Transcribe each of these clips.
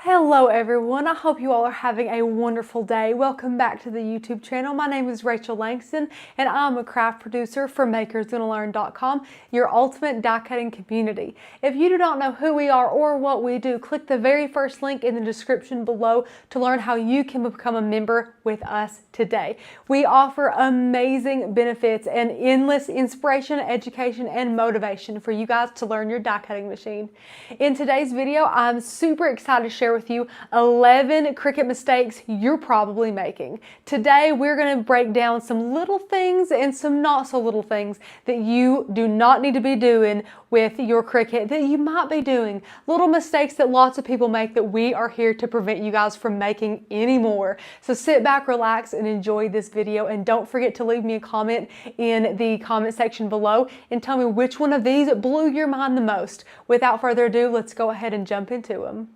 Hello everyone, I hope you all are having a wonderful day. Welcome back to the YouTube channel. My name is Rachel Langston and I'm a craft producer for makersgonnalearn.com, your ultimate die cutting community. If you do not know who we are or what we do, click the very first link in the description below to learn how you can become a member with us today. We offer amazing benefits and endless inspiration, education, and motivation for you guys to learn your die cutting machine. In today's video, I'm super excited to share with you 11 Cricut mistakes you're probably making. Today, we're going to break down some little things and some not so little things that you do not need to be doing with your Cricut that you might be doing. Little mistakes that lots of people make that we are here to prevent you guys from making anymore. So sit back, relax, and enjoy this video. And don't forget to leave me a comment in the comment section below and tell me which one of these blew your mind the most. Without further ado, let's go ahead and jump into them.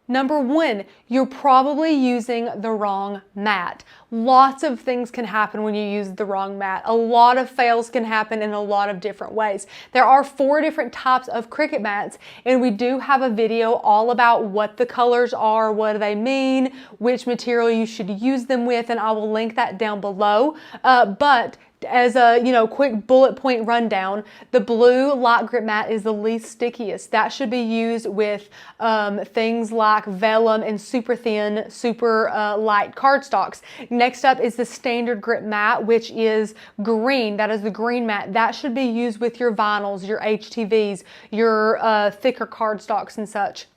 Number one, you're probably using the wrong mat. Lots of things can happen when you use the wrong mat. A lot of fails can happen in a lot of different ways. There are 4 different types of Cricut mats, and we do have a video all about what the colors are, what do they mean, which material you should use them with, and I will link that down below. But as a quick bullet point rundown, the blue light grip mat is the least stickiest. That should be used with things like vellum and super thin, super light cardstocks. Next up is the standard grip mat, which is green. That is the green mat. That should be used with your vinyls, your HTVs, your thicker cardstocks and such.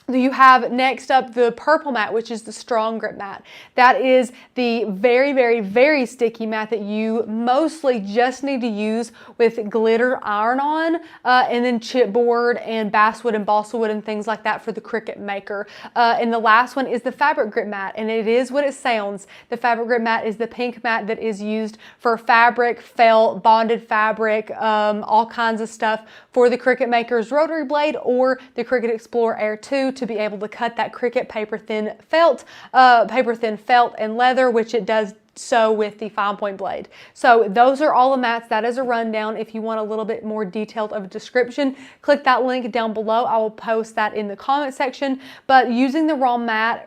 You have next up the purple mat, which is the strong grip mat. That is the very, very, very sticky mat that you mostly just need to use with glitter iron-on and then chipboard and basswood and balsa wood and things like that for the Cricut maker. And the last one is the fabric grip mat, and it is what it sounds. The fabric grip mat is the pink mat that is used for fabric, felt, bonded fabric, all kinds of stuff for the Cricut maker's rotary blade or the Cricut Explorer Air 2 to be able to cut that Cricut paper thin felt and leather, which it does so with the fine point blade. So those are all the mats. That is a rundown. If you want a little bit more detailed of a description, click that link down below. I will post that in the comment section. But using the wrong mat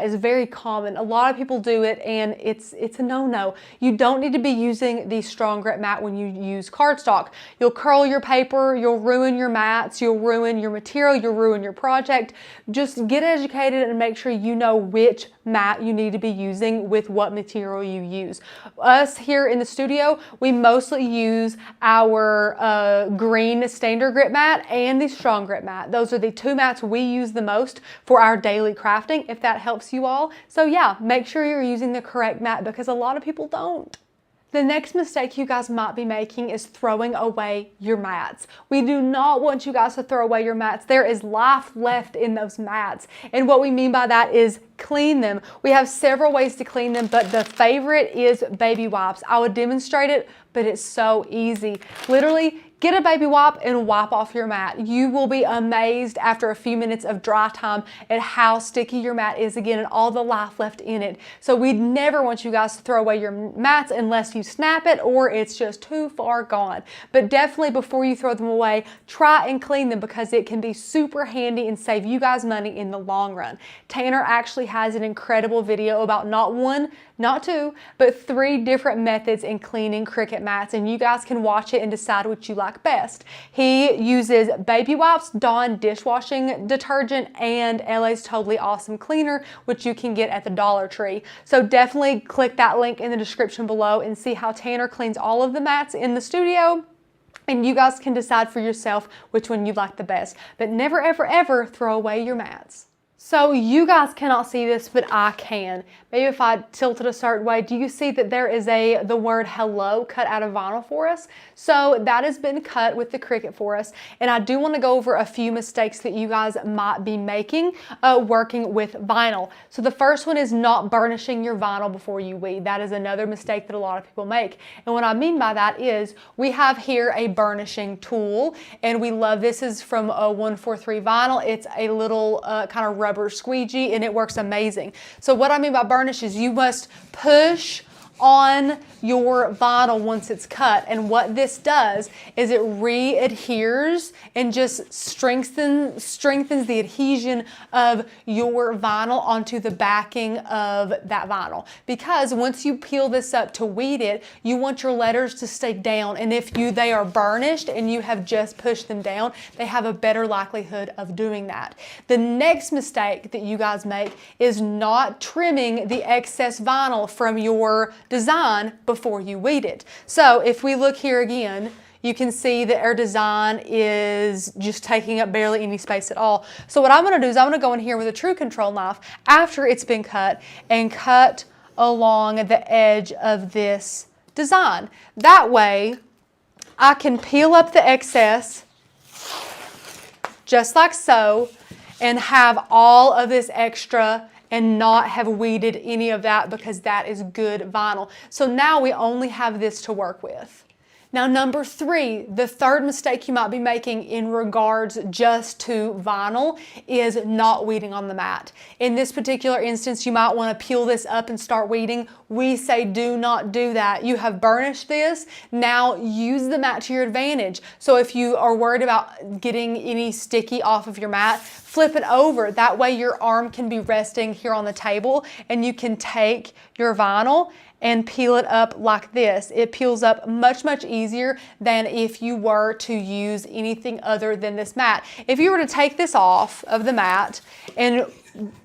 is very common. A lot of people do it and it's a no-no. You don't need to be using the strong grip mat when you use cardstock. You'll curl your paper, you'll ruin your mats, you'll ruin your material, you'll ruin your project. Just get educated and make sure you know which mat you need to be using with what material you use. Us here in the studio, we mostly use our green standard grip mat and the strong grip mat. Those are the 2 mats we use the most for our daily crafting, if that helps you all. So yeah, make sure you're using the correct mat because a lot of people don't. The next mistake you guys might be making is throwing away your mats. We do not want you guys to throw away your mats. There is life left in those mats. And what we mean by that is clean them. We have several ways to clean them, but the favorite is baby wipes. I would demonstrate it, but it's so easy. Literally, get a baby wipe and wipe off your mat. You will be amazed after a few minutes of dry time at how sticky your mat is again and all the life left in it. So we never want you guys to throw away your mats unless you snap it or it's just too far gone. But definitely before you throw them away, try and clean them because it can be super handy and save you guys money in the long run. Tanner actually has an incredible video about not 1, not 2, but 3 different methods in cleaning Cricut mats, and you guys can watch it and decide what you like best. He uses baby wipes, Dawn dishwashing detergent, and LA's Totally Awesome Cleaner, which you can get at the Dollar Tree. So definitely click that link in the description below and see how Tanner cleans all of the mats in the studio. And you guys can decide for yourself which one you like the best. But never, ever, ever throw away your mats. So you guys cannot see this, but I can. Maybe if I tilt it a certain way, do you see that there is the word hello cut out of vinyl for us? So that has been cut with the Cricut for us. And I do want to go over a few mistakes that you guys might be making working with vinyl. So the first one is not burnishing your vinyl before you weed. That is another mistake that a lot of people make. And what I mean by that is we have here a burnishing tool, and we love this. Is from a 143 vinyl. It's a little kind of rubber squeegee, and it works amazing. So what I mean by burnish is you must push on your vinyl once it's cut. And what this does is it re-adheres and just strengthens the adhesion of your vinyl onto the backing of that vinyl. Because once you peel this up to weed it, you want your letters to stay down. And if they are burnished and you have just pushed them down, they have a better likelihood of doing that. The next mistake that you guys make is not trimming the excess vinyl from your design before you weed it. So if we look here again, you can see that our design is just taking up barely any space at all. So what I'm going to do is I'm going to go in here with a true control knife after it's been cut and cut along the edge of this design. That way I can peel up the excess just like so and have all of this extra and not have weeded any of that, because that is good vinyl. So now we only have this to work with. Now, number 3, the third mistake you might be making in regards just to vinyl is not weeding on the mat. In this particular instance, you might want to peel this up and start weeding. We say do not do that. You have burnished this. Now use the mat to your advantage. So if you are worried about getting any sticky off of your mat, flip it over. That way your arm can be resting here on the table and you can take your vinyl and peel it up like this. It peels up much, much easier than if you were to use anything other than this mat. If you were to take this off of the mat and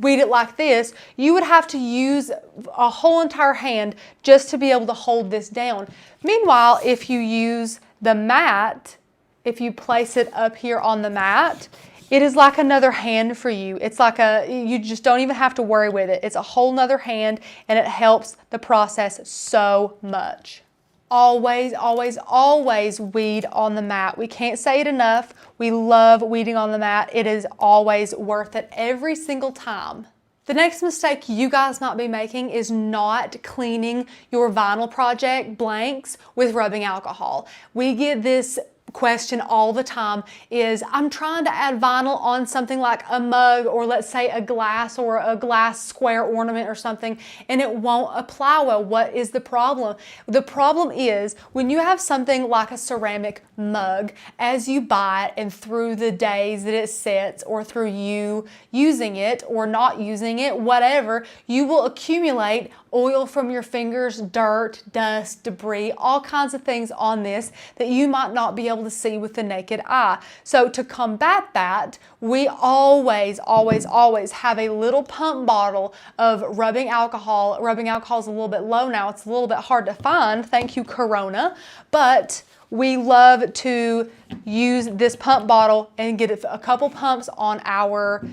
weed it like this, you would have to use a whole entire hand just to be able to hold this down. Meanwhile, if you use the mat, if you place it up here on the mat, it is like another hand for you. It's like you just don't even have to worry with it. It's a whole nother hand and it helps the process so much. Always, always, always weed on the mat. We can't say it enough. We love weeding on the mat. It is always worth it every single time. The next mistake you guys might be making is not cleaning your vinyl project blanks with rubbing alcohol. We get this question all the time is, I'm trying to add vinyl on something like a mug or let's say a glass or a glass square ornament or something, and it won't apply well. What is the problem? The problem is when you have something like a ceramic mug, as you buy it and through the days that it sits or through you using it or not using it, whatever, you will accumulate oil from your fingers, dirt, dust, debris, all kinds of things on this that you might not be able to see with the naked eye. So to combat that, we always, always, always have a little pump bottle of rubbing alcohol. Rubbing alcohol is a little bit low now. It's a little bit hard to find. Thank you, Corona. But we love to use this pump bottle and get a couple pumps on our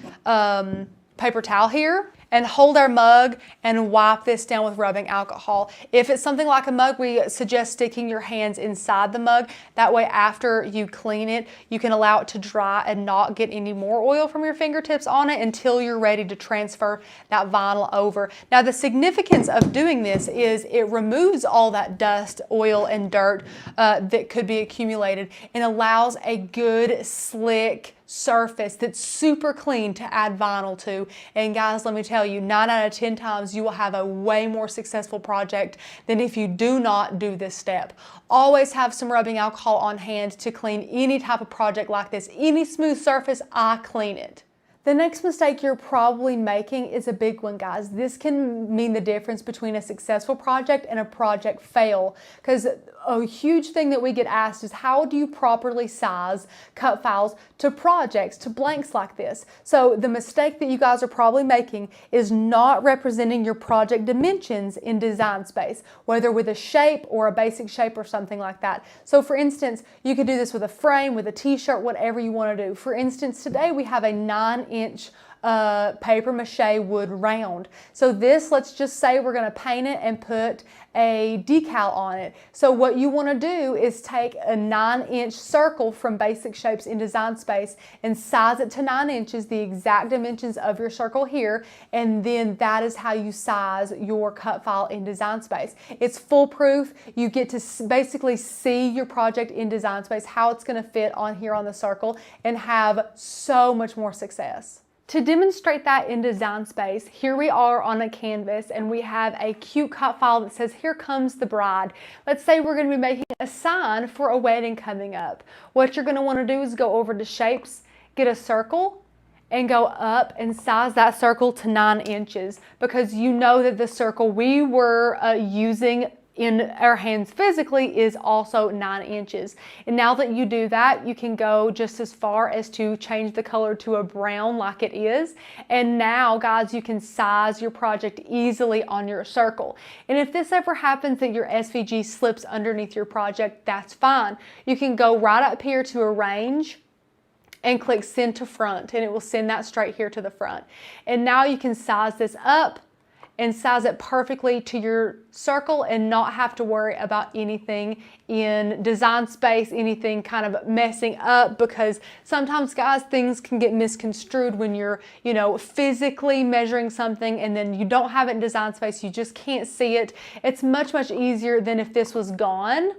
paper towel here and hold our mug and wipe this down with rubbing alcohol. If it's something like a mug, we suggest sticking your hands inside the mug. That way after you clean it, you can allow it to dry and not get any more oil from your fingertips on it until you're ready to transfer that vinyl over. Now the significance of doing this is it removes all that dust, oil, and dirt that could be accumulated and allows a good, slick surface that's super clean to add vinyl to. And guys, let me tell you, 9 out of 10 times you will have a way more successful project than if you do not do this step. Always have some rubbing alcohol on hand to clean any type of project like this. Any smooth surface, I clean it. The next mistake you're probably making is a big one, guys. This can mean the difference between a successful project and a project fail, because a huge thing that we get asked is how do you properly size cut files to projects, to blanks like this? So the mistake that you guys are probably making is not representing your project dimensions in Design Space, whether with a shape or a basic shape or something like that. So for instance, you could do this with a frame, with a t-shirt, whatever you want to do. For instance, today we have a 9-inch paper mache wood round. So this, let's just say we're going to paint it and put a decal on it. So what you want to do is take a 9-inch circle from Basic Shapes in Design Space and size it to 9 inches, the exact dimensions of your circle here, and then that is how you size your cut file in Design Space. It's foolproof. You get to basically see your project in Design Space, how it's going to fit on here on the circle, and have so much more success. To demonstrate that in Design Space, here we are on a canvas and we have a cute cut file that says, "Here comes the bride." Let's say we're going to be making a sign for a wedding coming up. What you're going to want to do is go over to Shapes, get a circle, and go up and size that circle to 9 inches, because you know that the circle we were using in our hands physically is also 9 inches. And now that you do that, you can go just as far as to change the color to a brown like it is. And now, guys, you can size your project easily on your circle. And if this ever happens that your SVG slips underneath your project, that's fine. You can go right up here to Arrange and click Send to Front, and it will send that straight here to the front. And now you can size this up and size it perfectly to your circle and not have to worry about anything in Design Space, anything kind of messing up, because sometimes, guys, things can get misconstrued when you're, physically measuring something and then you don't have it in Design Space, you just can't see it. It's much, much easier than if this was gone.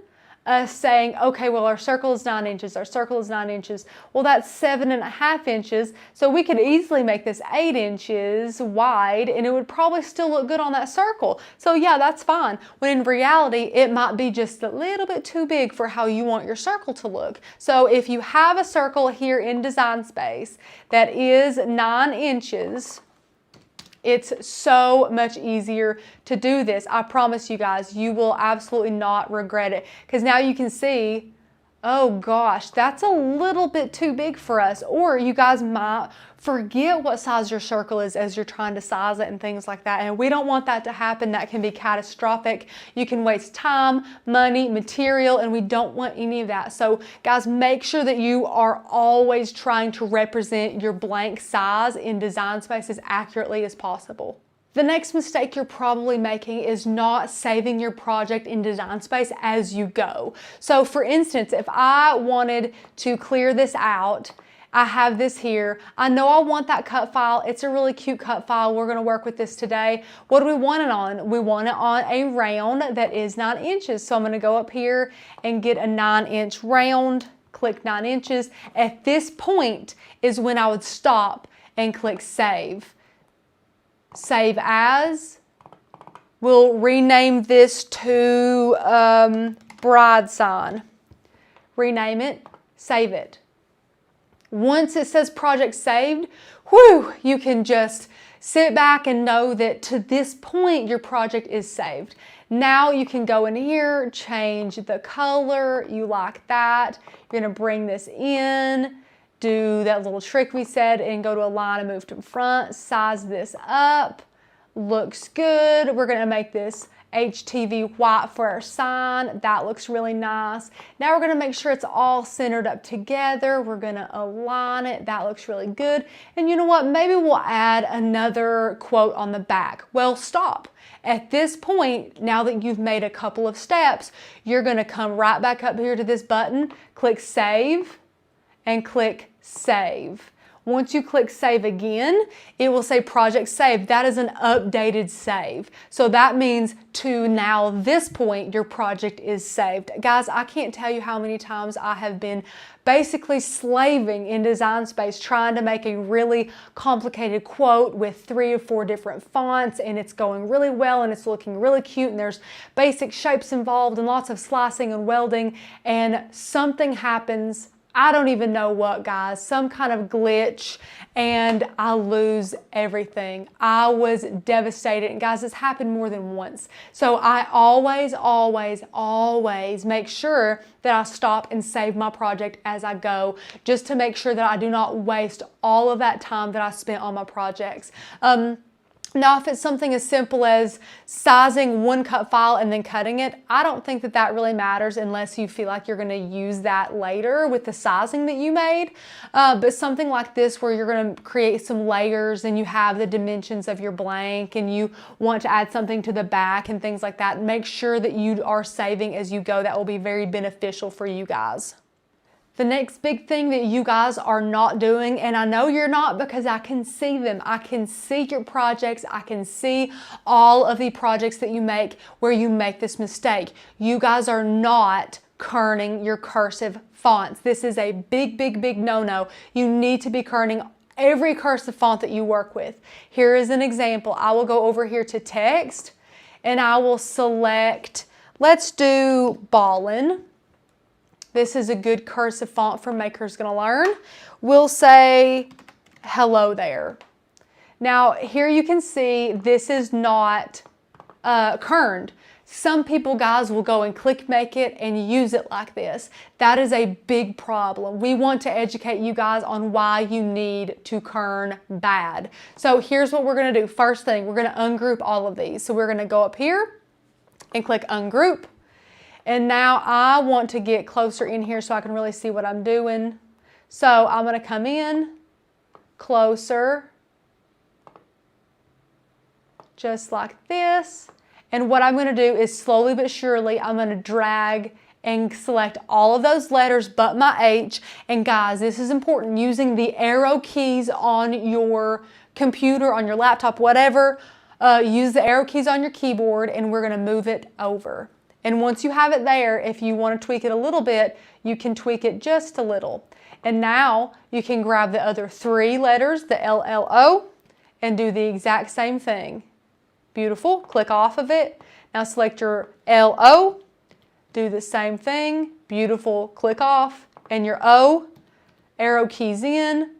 Saying, okay, well, our circle is 9 inches, our circle is 9 inches. Well, that's 7.5 inches. So we could easily make this 8 inches wide and it would probably still look good on that circle. So yeah, that's fine. When in reality, it might be just a little bit too big for how you want your circle to look. So if you have a circle here in Design Space that is 9 inches, it's so much easier to do this. I promise you guys, you will absolutely not regret it, because now you can see, oh gosh, that's a little bit too big for us. Or you guys might forget what size your circle is as you're trying to size it and things like that. And we don't want that to happen. That can be catastrophic. You can waste time, money, material, and we don't want any of that. So guys, make sure that you are always trying to represent your blank size in Design Space as accurately as possible. The next mistake you're probably making is not saving your project in Design Space as you go. So for instance, if I wanted to clear this out, I have this here. I know I want that cut file. It's a really cute cut file. We're going to work with this today. What do we want it on? We want it on a round that is 9 inches. So I'm going to go up here and get a 9-inch round, click 9 inches. At this point is when I would stop and click Save. Save as. We'll rename this to bride sign. Rename it, save it. Once it says project saved, whew, you can just sit back and know that to this point your project is saved. Now you can go in here, change the color, you like that. You're gonna bring this in, do that little trick we said, and go to align and move to front, size this up, looks good. We're gonna make this HTV white for our sign. That looks really nice. Now we're gonna make sure it's all centered up together. We're gonna align it. That looks really good. And you know what? Maybe we'll add another quote on the back. Well, stop. At this point, now that you've made a couple of steps, you're gonna come right back up here to this button, click Save, and click Save. Once you click Save again, it will say Project Saved. That is an updated save. So that means to now this point, your project is saved. Guys, I can't tell you how many times I have been basically slaving in Design Space trying to make a really complicated quote with 3 or 4 different fonts, and it's going really well and it's looking really cute, and there's basic shapes involved and lots of slicing and welding, and something happens. I don't even know what, guys, some kind of glitch, and I lose everything. I was devastated, and guys, this happened more than once. So I always make sure that I stop and save my project as I go, just to make sure that I do not waste all of that time that I spent on my projects. Now, if it's something as simple as sizing one cut file and then cutting it, I don't think that that really matters unless you feel like you're going to use that later with the sizing that you made. But something like this where you're going to create some layers and you have the dimensions of your blank and you want to add something to the back and things like that, make sure that you are saving as you go. That will be very beneficial for you guys. The next big thing that you guys are not doing, and I know you're not because I can see them. I can see your projects. I can see all of the projects that you make where you make this mistake. You guys are not kerning your cursive fonts. This is a big no-no. You need to be kerning every cursive font that you work with. Here is an example. I will go over here to text and I will select, let's do Ballin. This is a good cursive font for Makers Gonna Learn. We'll say hello there. Now here you can see this is not kerned. Some people, guys, will go and click make it and use it like this. That is a big problem. We want to educate you guys on why you need to kern bad. So here's what we're going to do. First thing, we're going to ungroup all of these. So we're going to go up here and click ungroup. And now I want to get closer in here so I can really see what I'm doing. So I'm going to come in closer, just like this. And what I'm going to do is slowly but surely, I'm going to drag and select all of those letters but my H. And guys, this is important, using the arrow keys on your computer, on your laptop, whatever. Use the arrow keys on your keyboard and we're going to move it over. And once you have it there, if you want to tweak it a little bit, you can tweak it just a little. And now you can grab the other 3 letters, the LLO, and do the exact same thing. Beautiful. Click off of it. Now select your LO. Do the same thing. Beautiful. Click off. And your O. Arrow keys in.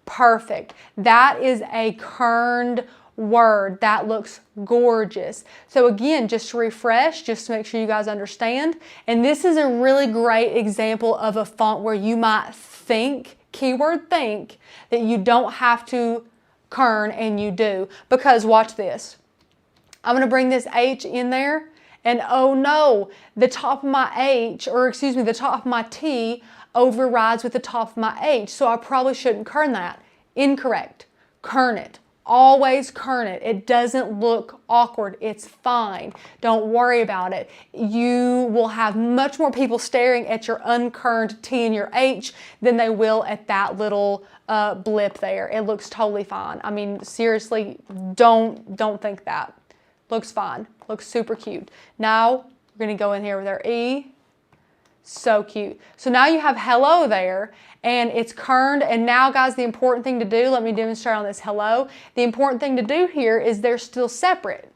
Perfect. That is a kerned word. That looks gorgeous. So again, just to refresh, just to make sure you guys understand. And this is a really great example of a font where you might think, keyword think, that you don't have to kern and you do. Because watch this. I'm going to bring this H in there and oh no, the top of my H, or excuse me, the top of my T overrides with the top of my H. So I probably shouldn't kern that. Incorrect. Kern it. Always kern it. It doesn't look awkward. It's fine. Don't worry about it. You will have much more people staring at your unkerned T and your H than they will at that little blip there. It looks totally fine. I mean, seriously, don't think that. Looks fine. Looks super cute. Now we're going to go in here with our E. So cute. So now you have hello there and it's kerned. And now, guys, the important thing to do, let me demonstrate on this hello. The important thing to do here is they're still separate.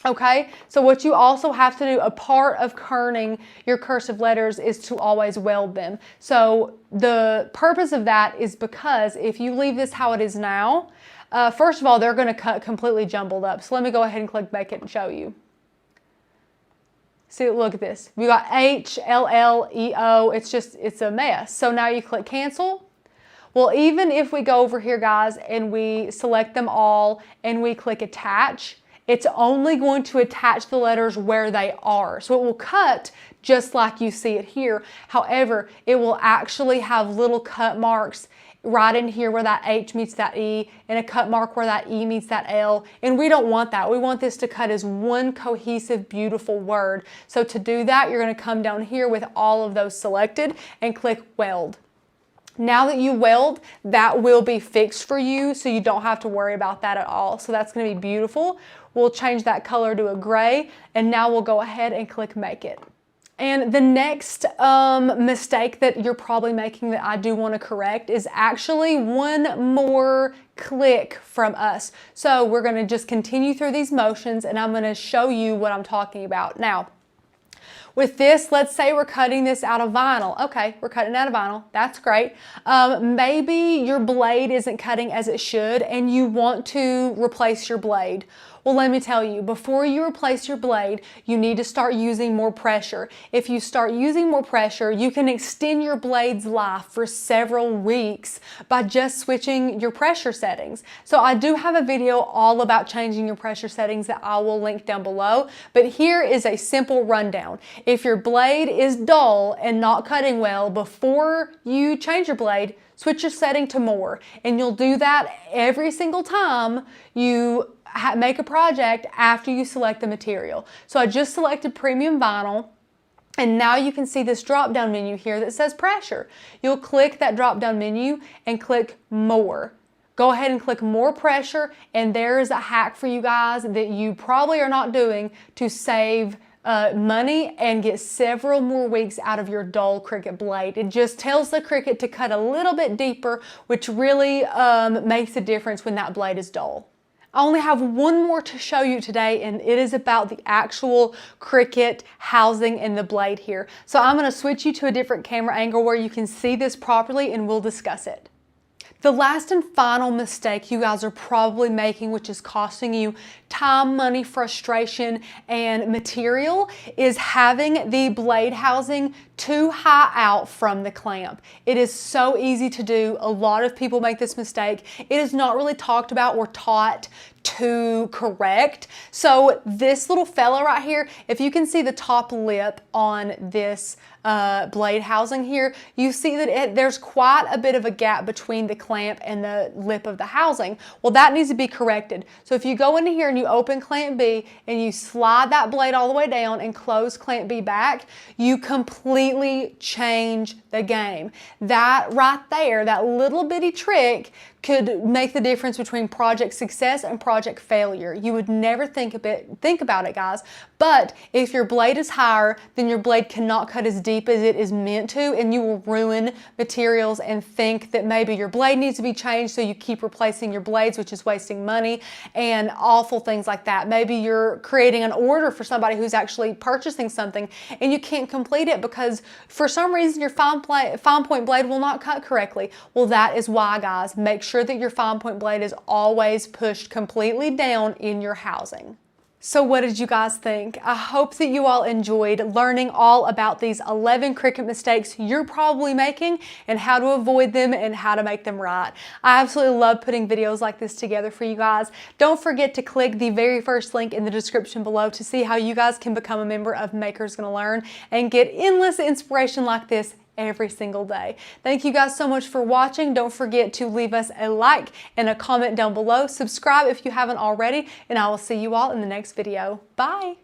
Okay, so what you also have to do, a part of kerning your cursive letters, is to always weld them. So the purpose of that is because if you leave this how it is now, first of all, they're going to cut completely jumbled up. So let me go ahead and click make it and show you. See, look at this. We got H, L, L, E, O. It's a mess. So now you click cancel. Well, even if we go over here, guys, and we select them all and we click attach, it's only going to attach the letters where they are. So it will cut just like you see it here. However, it will actually have little cut marks right in here where that H meets that E, and a cut mark where that E meets that L. And we don't want that. We want this to cut as one cohesive, beautiful word. So to do that, you're going to come down here with all of those selected and click weld. Now that you weld, that will be fixed for you, so you don't have to worry about that at all. So that's going to be beautiful. We'll change that color to a gray, and now we'll go ahead and click make it. And the next mistake that you're probably making that I do want to correct is actually one more click from us. So we're going to just continue through these motions and I'm going to show you what I'm talking about. Now, with this, let's say we're cutting this out of vinyl. Okay, we're cutting out of vinyl. That's great. Maybe your blade isn't cutting as it should and you want to replace your blade. Well, let me tell you, before you replace your blade, you need to start using more pressure. If you start using more pressure, you can extend your blade's life for several weeks by just switching your pressure settings. So I do have a video all about changing your pressure settings that I will link down below, but here is a simple rundown. If your blade is dull and not cutting well, before you change your blade, switch your setting to more, and you'll do that every single time you make a project after you select the material. So I just selected premium vinyl, and now you can see this drop down menu here that says pressure. You'll click that drop down menu and click more. Go ahead and click more pressure, and there is a hack for you guys that you probably are not doing to save money and get several more weeks out of your dull Cricut blade. It just tells the Cricut to cut a little bit deeper, which really makes a difference when that blade is dull. I only have one more to show you today, and it is about the actual Cricut housing and the blade here. So I'm going to switch you to a different camera angle where you can see this properly, and we'll discuss it. The last and final mistake you guys are probably making, which is costing you time, money, frustration, and material, is having the blade housing too high out from the clamp. It is so easy to do. A lot of people make this mistake. It is not really talked about or taught to correct. So this little fella right here, if you can see the top lip on this blade housing here, you see that there's quite a bit of a gap between the clamp and the lip of the housing. Well, that needs to be corrected. So if you go into here and you open clamp B and you slide that blade all the way down and close clamp B back, you completely change the game. That right there, that little bitty trick could make the difference between project success and project failure. You would never think about it, guys. But if your blade is higher, then your blade cannot cut as deep as it is meant to, and you will ruin materials and think that maybe your blade needs to be changed, so you keep replacing your blades, which is wasting money and awful things like that. Maybe you're creating an order for somebody who's actually purchasing something and you can't complete it because for some reason your fine point blade will not cut correctly. Well, that is why, guys, make sure that your fine point blade is always pushed completely down in your housing. So what did you guys think? I hope that you all enjoyed learning all about these 11 Cricut mistakes you're probably making and how to avoid them and how to make them right. I absolutely love putting videos like this together for you guys. Don't forget to click the very first link in the description below to see how you guys can become a member of Makers Gonna Learn and get endless inspiration like this every single day. Thank you guys so much for watching. Don't forget to leave us a like and a comment down below. Subscribe if you haven't already, and I will see you all in the next video. Bye.